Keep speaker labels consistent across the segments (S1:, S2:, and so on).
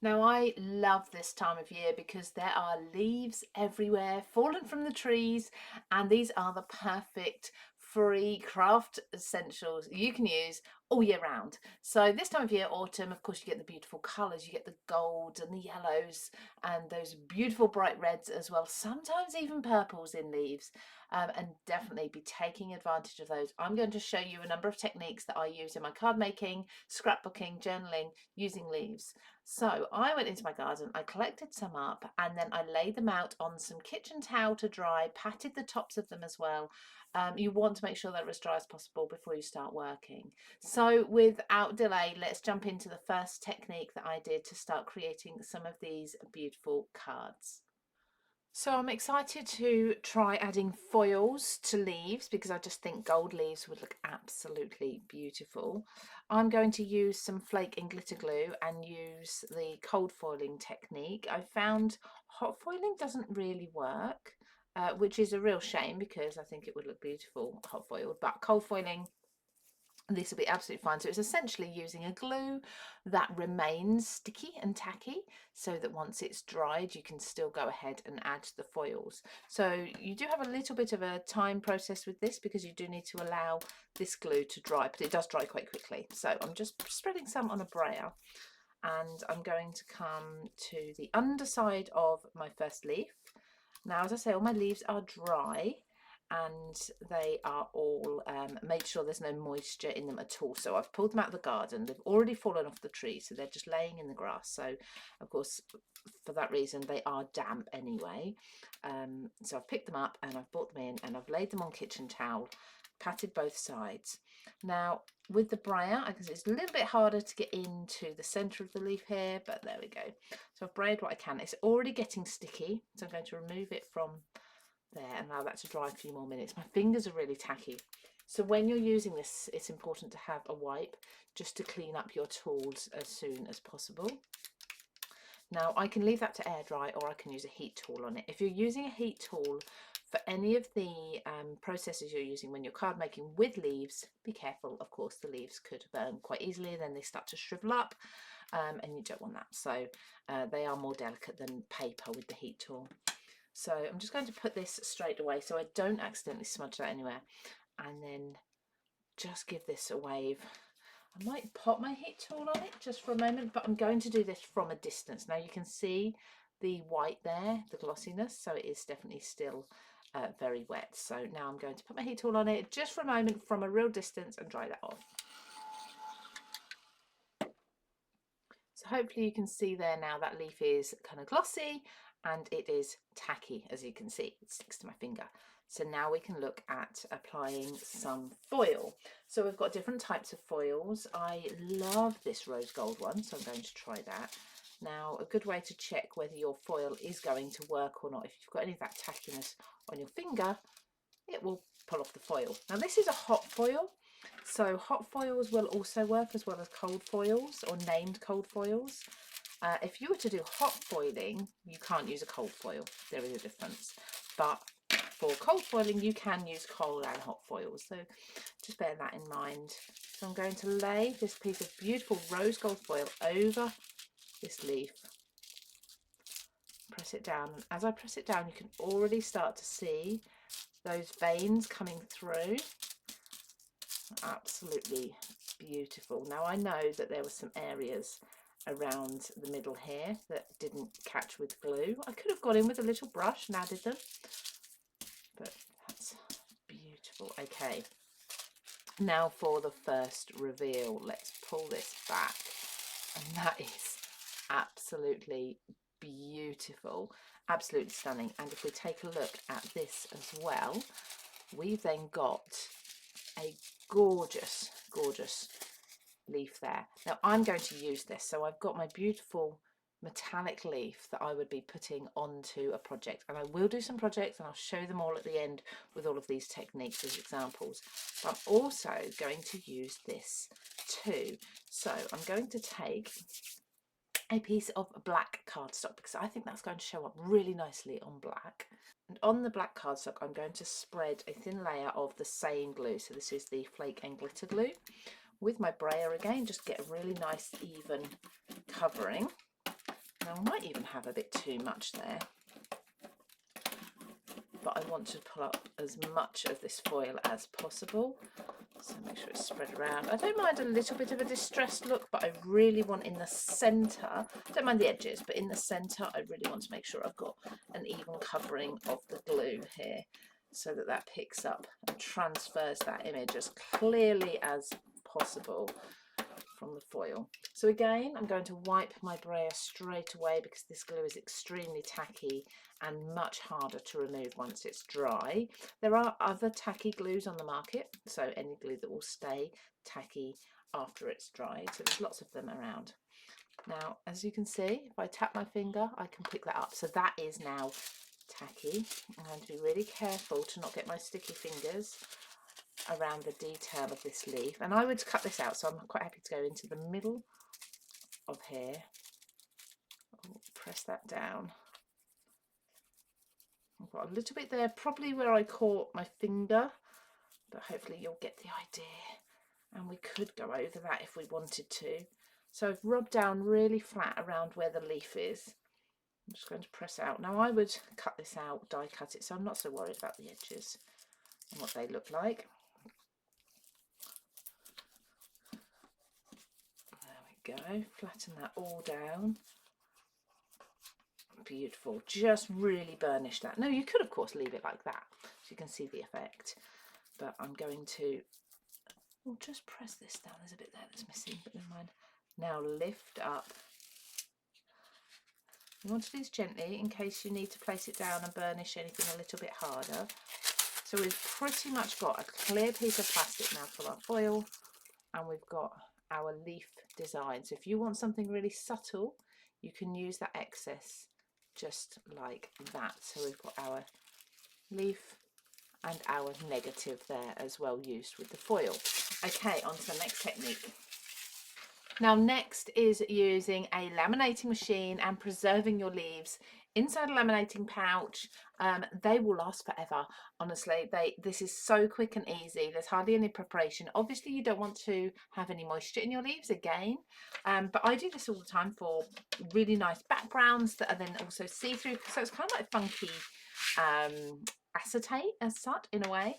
S1: Now, I love this time of year because there are leaves everywhere fallen from the trees, and these are the perfect free craft essentials you can use all year round. So this time of year, autumn, of course, you get the beautiful colours. You get the golds and the yellows and those beautiful bright reds as well, sometimes even purples in leaves, and definitely be taking advantage of those. I'm going to show you a number of techniques that I use in my card making, scrapbooking, journaling, using leaves. So I went into my garden, I collected some up, and then I laid them out on some kitchen towel to dry, patted the tops of them as well. You want to make sure they're as dry as possible before you start working. So without delay, let's jump into the first technique that I did to start creating some of these beautiful cards. So I'm excited to try adding foils to leaves because I just think gold leaves would look absolutely beautiful. I'm going to use some flake and glitter glue and use the cold foiling technique. I found hot foiling doesn't really work, which is a real shame because I think it would look beautiful hot foiled, but cold foiling, this will be absolutely fine. So it's essentially using a glue that remains sticky and tacky so that once it's dried you can still go ahead and add the foils. So you do have a little bit of a time process with this because you do need to allow this glue to dry, but it does dry quite quickly. So I'm just spreading some on a brayer, and I'm going to come to the underside of my first leaf. Now, as I say, all my leaves are dry and they are all made sure there's no moisture in them at all. So I've pulled them out of the garden. They've already fallen off the tree, so they're just laying in the grass. So, of course, for that reason, they are damp anyway. So I've picked them up and I've brought them in and I've laid them on kitchen towel, patted both sides. Now, with the brayer, I can see it's a little bit harder to get into the centre of the leaf here, but there we go. So I've brayed what I can. It's already getting sticky, so I'm going to remove it from there and allow that to dry a few more minutes. My fingers are really tacky. So when you're using this, it's important to have a wipe just to clean up your tools as soon as possible. Now I can leave that to air dry or I can use a heat tool on it. If you're using a heat tool for any of the processes you're using when you're card making with leaves, be careful. Of course, the leaves could burn quite easily, then they start to shrivel up, and you don't want that. So they are more delicate than paper with the heat tool. So I'm just going to put this straight away so I don't accidentally smudge that anywhere, and then just give this a wave. I might pop my heat tool on it just for a moment, but I'm going to do this from a distance. Now you can see the white there, the glossiness, so it is definitely still very wet. So now I'm going to put my heat tool on it just for a moment from a real distance and dry that off. So hopefully you can see there now that leaf is kind of glossy and it is tacky, as you can see. It sticks to my finger. So now we can look at applying some foil. So we've got different types of foils. I love this rose gold one, so I'm going to try that. Now, a good way to check whether your foil is going to work or not, if you've got any of that tackiness on your finger, it will pull off the foil. Now this is a hot foil, so hot foils will also work as well as cold foils or named cold foils. If you were to do hot foiling, you can't use a cold foil. There is a difference. But for cold foiling, you can use cold and hot foils. So just bear that in mind. So I'm going to lay this piece of beautiful rose gold foil over this leaf. Press it down. And as I press it down, you can already start to see those veins coming through. Absolutely beautiful. Now I know that there were some areas around the middle here that didn't catch with glue. I could have gone in with a little brush and added them, but that's beautiful. Okay, now for the first reveal. Let's pull this back, and that is absolutely beautiful, absolutely stunning. And if we take a look at this as well, we've then got a gorgeous, gorgeous leaf there. Now I'm going to use this, so I've got my beautiful metallic leaf that I would be putting onto a project, and I will do some projects and I'll show them all at the end with all of these techniques as examples, but I'm also going to use this too. So I'm going to take a piece of black cardstock because I think that's going to show up really nicely on black. And on the black cardstock, I'm going to spread a thin layer of the same glue. So this is the flake and glitter glue. With my brayer again, just get a really nice even covering. Now I might even have a bit too much there, but I want to pull up as much of this foil as possible. So make sure it's spread around. I don't mind a little bit of a distressed look, but I really want in the centre, I don't mind the edges, but in the centre I really want to make sure I've got an even covering of the glue here, so that that picks up and transfers that image as clearly as possible from the foil. So again, I'm going to wipe my brayer straight away because this glue is extremely tacky and much harder to remove once it's dry. There are other tacky glues on the market, so any glue that will stay tacky after it's dried. So there's lots of them around. Now, as you can see, if I tap my finger, I can pick that up. So that is now tacky. I'm going to be really careful to not get my sticky fingers around the detail of this leaf, and I would cut this out, so I'm quite happy to go into the middle of here. Oh, press that down. I've got a little bit there, probably where I caught my finger, but hopefully you'll get the idea. And we could go over that if we wanted to. So I've rubbed down really flat around where the leaf is. I'm just going to press out. Now I would cut this out, die cut it, so I'm not so worried about the edges and what they look like. Go, flatten that all down. Beautiful. Just really burnish that. No, you could of course leave it like that so you can see the effect, but I'm going to just press this down. There's a bit there that's missing, but never mind. Now lift up. You want to do this gently in case you need to place it down and burnish anything a little bit harder. So we've pretty much got a clear piece of plastic now for our foil, and we've got our leaf design. So if you want something really subtle, you can use that excess just like that. So we've got our leaf and our negative there as well, used with the foil. Okay, on to the next technique. Now next is using a laminating machine and preserving your leaves inside a laminating pouch. They will last forever, honestly. This is so quick and easy. There's hardly any preparation. Obviously you don't want to have any moisture in your leaves again, but I do this all the time for really nice backgrounds that are then also see-through, so it's kind of like funky acetate as such in a way.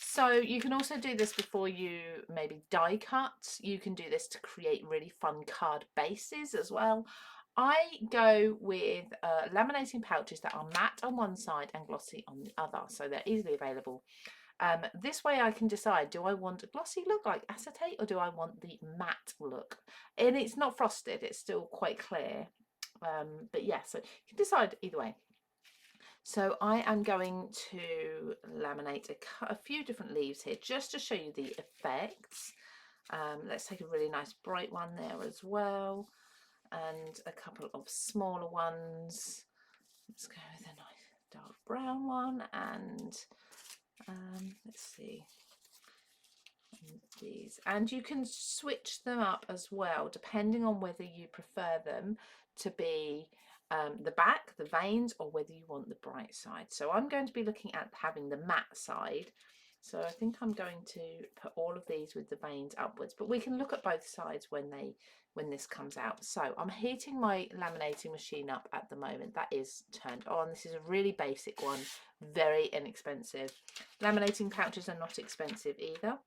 S1: So you can also do this before you maybe die cut. You can do this to create really fun card bases as well. I go with laminating pouches that are matte on one side and glossy on the other, so they're easily available. This way I can decide, do I want a glossy look like acetate, or do I want the matte look? And it's not frosted, it's still quite clear. But yeah, so you can decide either way. So I am going to laminate a few different leaves here just to show you the effects. Let's take a really nice bright one there as well, and a couple of smaller ones. Let's go with a nice dark brown one, and let's see, these. And you can switch them up as well depending on whether you prefer them to be the back, the veins, or whether you want the bright side. So I'm going to be looking at having the matte side. So I think I'm going to put all of these with the veins upwards, but we can look at both sides when this comes out. So I'm heating my laminating machine up at the moment. That is turned on. This is a really basic one, very inexpensive. Laminating pouches are not expensive either.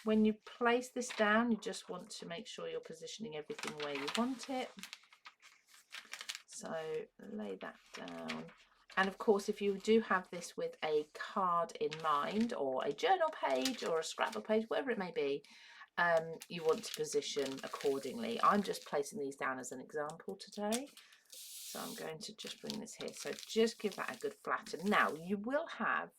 S1: When you place this down, you just want to make sure you're positioning everything where you want it. So lay that down. And of course, if you do have this with a card in mind, or a journal page, or a scrapbook page, whatever it may be, you want to position accordingly. I'm just placing these down as an example today. So I'm going to just bring this here. So just give that a good flatten. Now you will have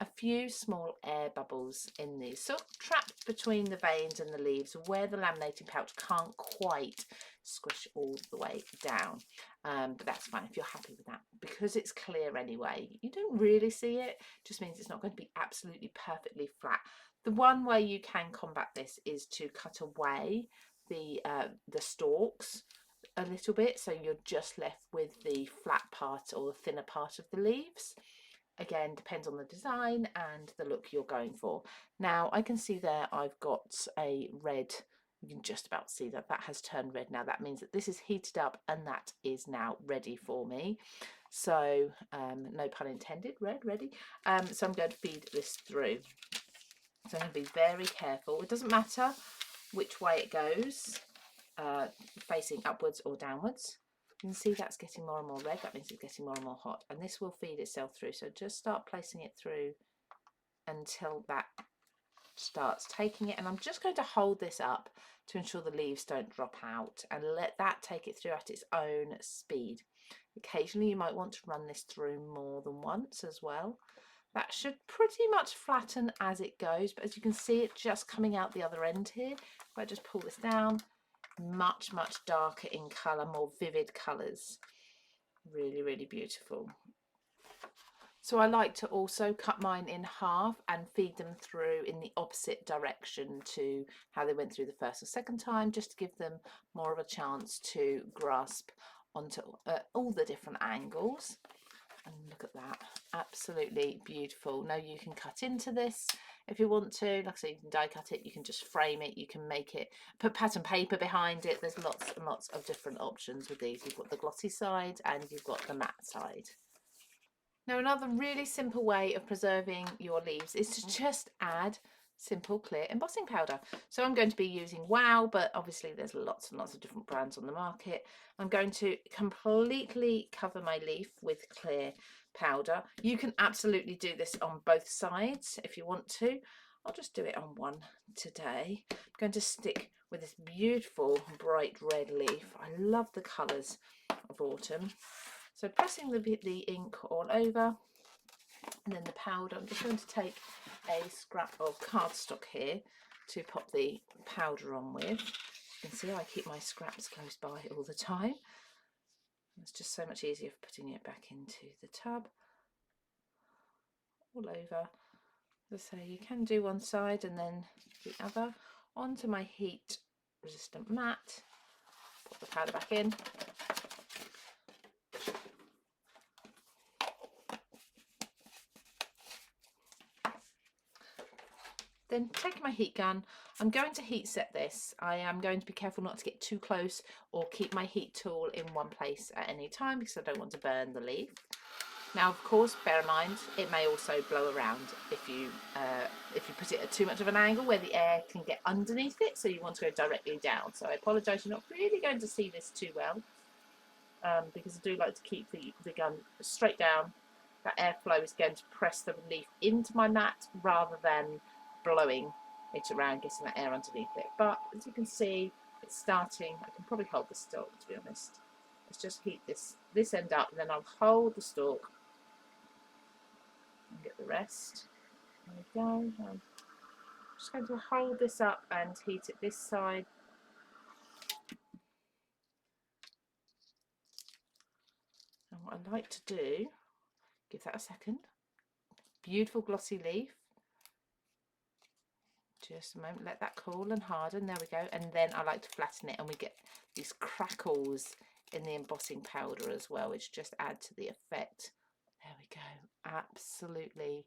S1: a few small air bubbles in these, so trapped between the veins and the leaves where the laminating pouch can't quite squish all the way down, but that's fine if you're happy with that, because it's clear anyway. You don't really see it, just means it's not going to be absolutely perfectly flat. The one way you can combat this is to cut away the stalks a little bit, so you're just left with the flat part or the thinner part of the leaves. Again, depends on the design and the look you're going for. Now I can see there I've got a red You can just about see that that has turned red now. That means that this is heated up and that is now ready for me. So no pun intended, ready. So I'm going to feed this through. So I'm going to be very careful. It doesn't matter which way it goes, facing upwards or downwards. You can see that's getting more and more red. That means it's getting more and more hot, and this will feed itself through. So just start placing it through until that starts taking it, and I'm just going to hold this up to ensure the leaves don't drop out and let that take it through at its own speed. Occasionally you might want to run this through more than once as well. That should pretty much flatten as it goes, but as you can see, it's just coming out the other end here. If I just pull this down, much darker in colour, more vivid colours. Really beautiful. So I like to also cut mine in half and feed them through in the opposite direction to how they went through the first or second time, just to give them more of a chance to grasp onto all the different angles. And look at that, absolutely beautiful. Now you can cut into this if you want to. Like I say, you can die cut it, you can just frame it, you can make it, put pattern paper behind it. There's lots and lots of different options with these. You've got the glossy side and you've got the matte side. Now another really simple way of preserving your leaves is to just add simple clear embossing powder. So I'm going to be using Wow, but obviously there's lots and lots of different brands on the market. I'm going to completely cover my leaf with clear powder. You can absolutely do this on both sides if you want to. I'll just do it on one today. I'm going to stick with this beautiful bright red leaf. I love the colours of autumn. So pressing the ink all over, and then the powder. I'm just going to take a scrap of cardstock here to pop the powder on with. You can see I keep my scraps close by all the time. It's just so much easier for putting it back into the tub. All over. As I say, you can do one side and then the other. Onto my heat resistant mat. Put the powder back in. Then taking my heat gun, I'm going to heat set this. I am going to be careful not to get too close or keep my heat tool in one place at any time because I don't want to burn the leaf. Now, of course, bear in mind, it may also blow around if you put it at too much of an angle where the air can get underneath it, so you want to go directly down. So I apologise, you're not really going to see this too well because I do like to keep the gun straight down. That airflow is going to press the leaf into my mat rather than blowing it around, getting that air underneath it. But as you can see, it's starting. I can probably hold the stalk, to be honest. Let's just heat this end up, and then I'll hold the stalk and get the rest. There we go. I'm just going to hold this up and heat it this side. And what I like to do, give that a second. Beautiful glossy leaf. Just a moment, let that cool and harden. There we go. And then I like to flatten it, and we get these crackles in the embossing powder as well, which just add to the effect. There we go. Absolutely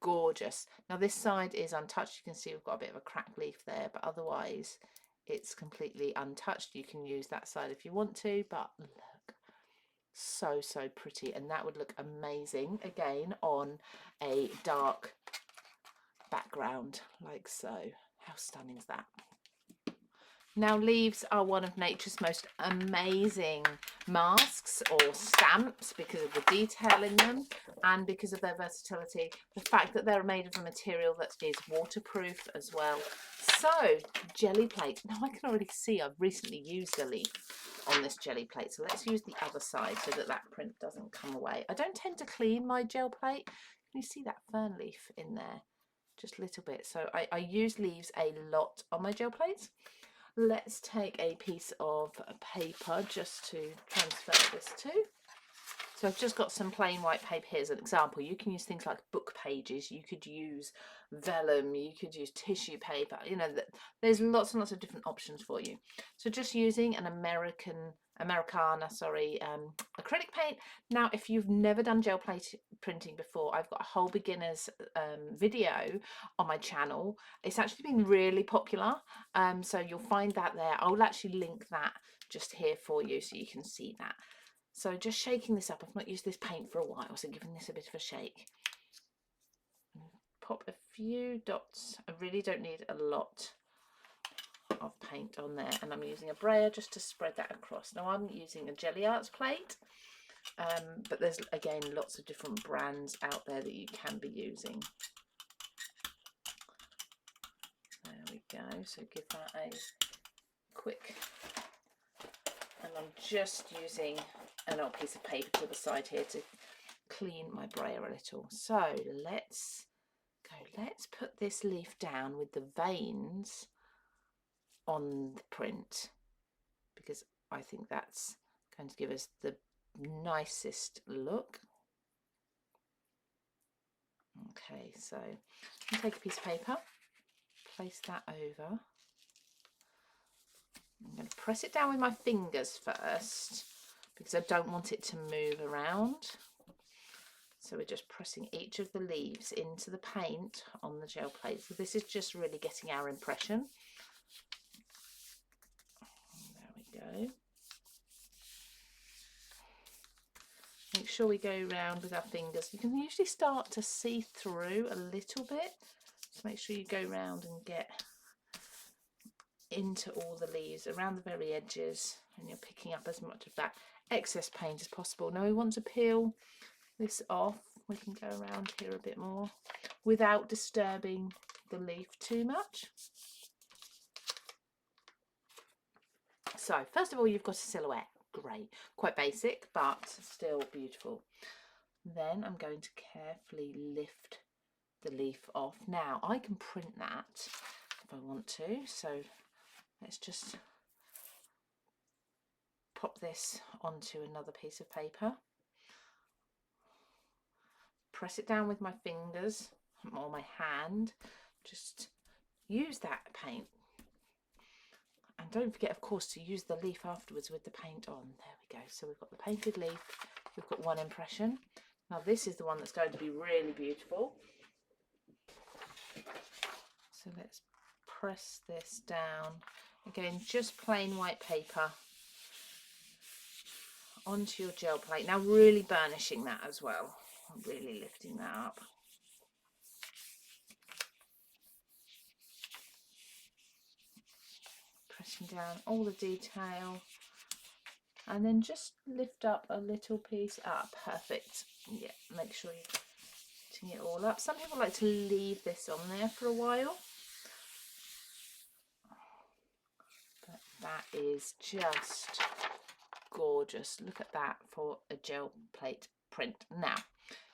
S1: gorgeous. Now this side is untouched. You can see we've got a bit of a cracked leaf there, but otherwise it's completely untouched. You can use that side if you want to, but look, so pretty, and that would look amazing again on a dark background like so. How stunning is that? Now, leaves are one of nature's most amazing masks or stamps because of the detail in them and because of their versatility. The fact that they're made of a material that is waterproof as well. So, jelly plate. Now, I can already see I've recently used a leaf on this jelly plate. So let's use the other side so that that print doesn't come away. I don't tend to clean my gel plate. Can you see that fern leaf in there? Just a little bit. So I use leaves a lot on my gel plates. Let's take a piece of paper just to transfer this to. So I've just got some plain white paper here as an example. You can use things like book pages, you could use vellum, you could use tissue paper, you know, there's lots and lots of different options for you. So just using an Americana acrylic paint. Now, if you've never done gel plate printing before, I've got a whole beginner's video on my channel. It's actually been really popular, so you'll find that there. I'll actually link that just here for you so you can see that. So just shaking this up. I've not used this paint for a while, so giving this a bit of a shake. Pop a few dots. I really don't need a lot of paint on there, and I'm using a brayer just to spread that across. Now I'm using a Jelly Arts plate, but there's again lots of different brands out there that you can be using. There we go. So give that a quick, and I'm just using an old piece of paper to the side here to clean my brayer a little. So let's put this leaf down with the veins on the print, because I think that's going to give us the nicest look. Okay, so I'll take a piece of paper, place that over. I'm going to press it down with my fingers first because I don't want it to move around. So we're just pressing each of the leaves into the paint on the gel plate. So this is just really getting our impression. There we go. Make sure we go around with our fingers. You can usually start to see through a little bit. So make sure you go around and get into all the leaves around the very edges, and you're picking up as much of that excess paint as possible. Now we want to peel this off. We can go around here a bit more without disturbing the leaf too much. So first of all, you've got a silhouette. Great, quite basic but still beautiful. Then I'm going to carefully lift the leaf off. Now I can print that if I want to, so let's just pop this onto another piece of paper, press it down with my fingers or my hand, just use that paint. And don't forget, of course, to use the leaf afterwards with the paint on. There we go. So we've got the painted leaf. We've got one impression. Now this is the one that's going to be really beautiful. So let's press this down. Again, just plain white paper onto your gel plate. Now really burnishing that as well. Really lifting that up. Pressing down all the detail, and then just lift up a little piece up. Perfect. Yeah, make sure you're putting it all up. Some people like to leave this on there for a while, but that is just gorgeous. Look at that for a gel plate print. Now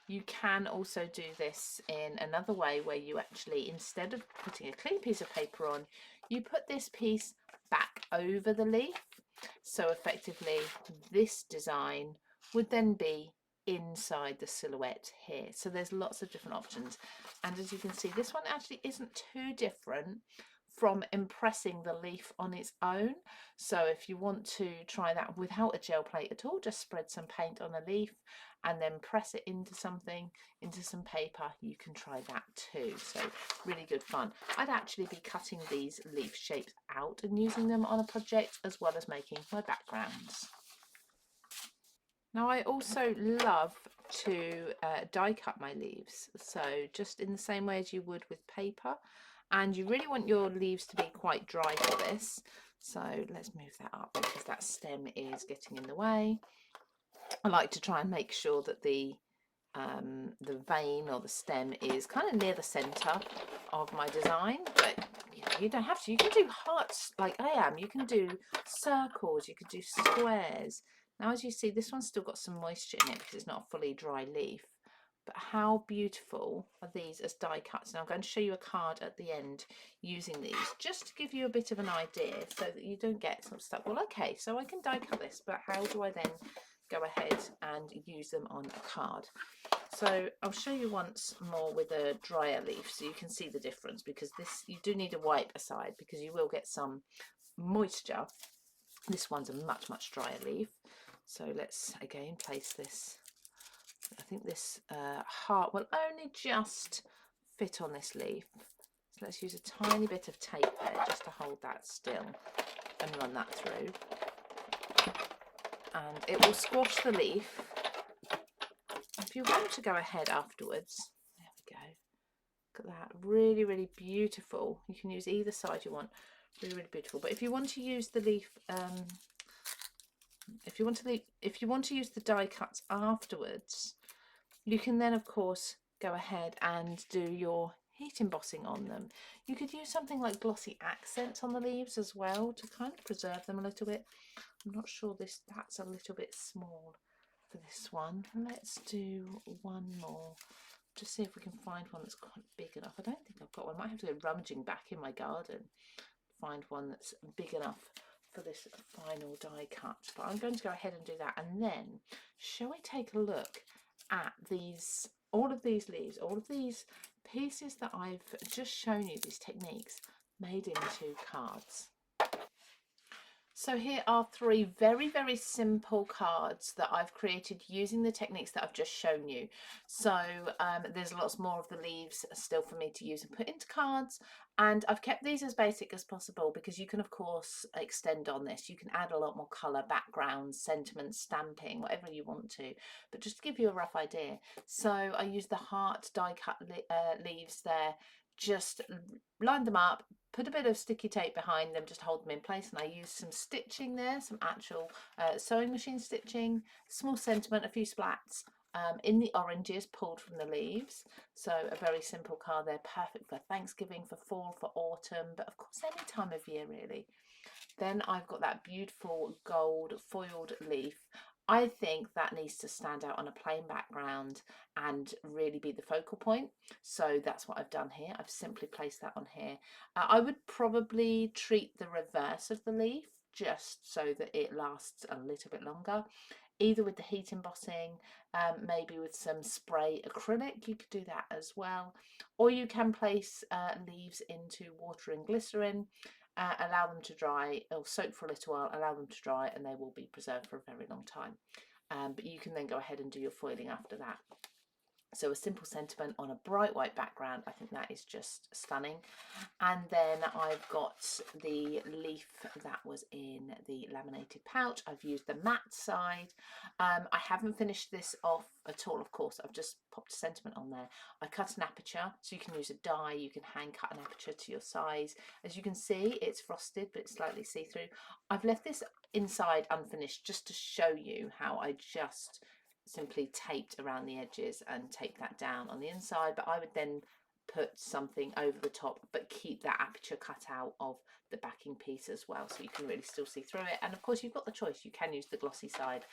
S1: you can also do this in another way, where you actually, instead of putting a clean piece of paper on, you put this piece back over the leaf. So effectively this design would then be inside the silhouette here. So there's lots of different options, and as you can see, this one actually isn't too different from impressing the leaf on its own. So if you want to try that without a gel plate at all, just spread some paint on the leaf and then press it into something, into some paper, you can try that too. So really good fun. I'd actually be cutting these leaf shapes out and using them on a project, as well as making my backgrounds. Now I also love to die cut my leaves, so just in the same way as you would with paper, and you really want your leaves to be quite dry for this. So let's move that up because that stem is getting in the way. I like to try and make sure that the vein or the stem is kind of near the center of my design, but you don't have to. You can do hearts like I am, you can do circles, you can do squares. Now as you see, this one's still got some moisture in it because it's not a fully dry leaf, but how beautiful are these as die cuts. And I'm going to show you a card at the end using these, just to give you a bit of an idea so that you don't get sort of stuck. Well, okay, so I can die cut this, but how do I then go ahead and use them on a card. So I'll show you once more with a drier leaf so you can see the difference, because this, you do need to wipe aside because you will get some moisture. This one's a much drier leaf. So let's again place this. I think this heart will only just fit on this leaf. So let's use a tiny bit of tape there just to hold that still and run that through. And it will squash the leaf. If you want to go ahead afterwards, there we go. Look at that, really beautiful. You can use either side you want, really beautiful. But if you want to use the leaf, if you want to use the die cuts afterwards, you can then of course go ahead and do your heat embossing on them. You could use something like glossy accents on the leaves as well to kind of preserve them a little bit. I'm not sure that's a little bit small for this one. Let's do one more. Just see if we can find one that's quite big enough. I don't think I've got one. I might have to go rummaging back in my garden to find one that's big enough for this final die cut. But I'm going to go ahead and do that. And then shall we take a look at these, all of these leaves, all of these pieces that I've just shown you, these techniques made into cards. So here are three very simple cards that I've created using the techniques that I've just shown you. So there's lots more of the leaves still for me to use and put into cards, and I've kept these as basic as possible because you can of course extend on this. You can add a lot more colour, backgrounds, sentiments, stamping, whatever you want to, but just to give you a rough idea. So I use the heart die cut leaves there, just lined them up, put a bit of sticky tape behind them, just hold them in place, and I used some stitching there, some actual sewing machine stitching, small sentiment, a few splats in the oranges pulled from the leaves. So a very simple card there, perfect for Thanksgiving, for fall, for autumn, but of course any time of year really. Then I've got that beautiful gold foiled leaf. I think that needs to stand out on a plain background and really be the focal point. So that's what I've done here. I've simply placed that on here. I would probably treat the reverse of the leaf just so that it lasts a little bit longer, either with the heat embossing, maybe with some spray acrylic, you could do that as well. Or you can place leaves into water and glycerin, allow them to dry, or soak for a little while, allow them to dry, and they will be preserved for a very long time. But you can then go ahead and do your foiling after that. So a simple sentiment on a bright white background, I think that is just stunning. And then I've got the leaf that was in the laminated pouch. I've used the matte side. I haven't finished this off at all, of course. I've just popped a sentiment on there. I cut an aperture, so you can use a die. You can hand cut an aperture to your size. As you can see, it's frosted, but it's slightly see-through. I've left this inside unfinished just to show you how I just simply taped around the edges and tape that down on the inside, but I would then put something over the top but keep that aperture cut out of the backing piece as well, so you can really still see through it. And of course you've got the choice, you can use the glossy side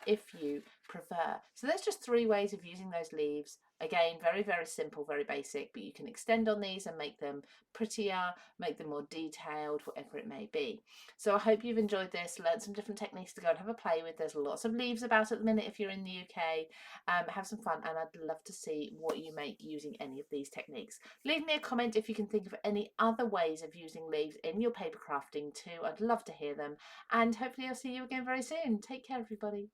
S1: if you prefer. So there's just three ways of using those leaves. Again, very simple, very basic, but you can extend on these and make them prettier, make them more detailed, whatever it may be. So I hope you've enjoyed this, learned some different techniques to go and have a play with. There's lots of leaves about at the minute if you're in the UK. Have some fun, and I'd love to see what you make using any of these techniques. Leave me a comment if you can think of any other ways of using leaves in your paper crafting too. I'd love to hear them, and hopefully I'll see you again very soon. Take care, everybody.